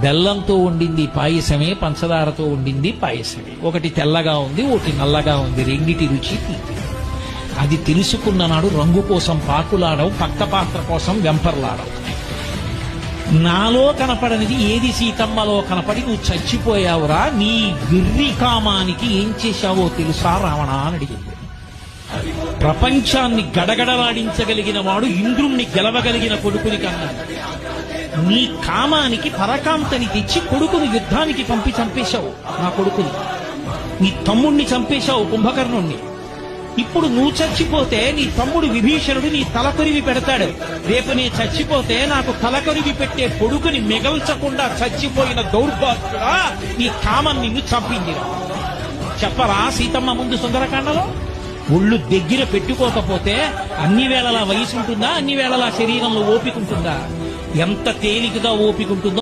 బెల్లంతో వండింది పాయసమే, పంచదారతో వండింది పాయసమే. ఒకటి తెల్లగా ఉంది, ఒకటి నల్లగా ఉంది, రెండిటి రుచి తీపి. అది తెలుసుకున్న నాడు రంగు కోసం పాకులాడడం, పక్క పాత్ర కోసం వెంపర్లాడడం. నాలో కనపడనిది ఏది సీతమ్మలో కనపడి నువ్వు చచ్చిపోయావురా, నీ విర్రి కామానికి ఏం చేశావో తెలుసా రావణ అని అడిగింది. ప్రపంచాన్ని గడగడలాడించగలిగిన వాడు ఇంద్రుణ్ణి గెలవగలిగిన కొడుకుని కన్నాడు. నీ కామానికి పరకాంతని తెచ్చి కొడుకుని యుద్ధానికి పంపి చంపేశావు. నా కొడుకుని, నీ తమ్ముణ్ణి చంపేశావు, కుంభకర్ణుణ్ణి. ఇప్పుడు నువ్వు చచ్చిపోతే నీ తమ్ముడు విభీషణుడు నీ తలకొరివి పెడతాడు. రేపు నీ చచ్చిపోతే నాకు తలకొరివి పెట్టే కొడుకుని మిగల్చకుండా చచ్చిపోయిన దౌర్భాగ్యుడా, నీ కామం నిన్ను చంపింది. చెప్పరా సీతమ్మ ముందు సుందరకాండలో? ఒళ్ళు దగ్గర పెట్టుకోకపోతే అన్ని వేళలా వయసు ఉంటుందా, అన్ని వేళలా శరీరంలో ఓపిక ఉంటుందా? ఎంత తేలికగా ఓపిక ఉంటుందో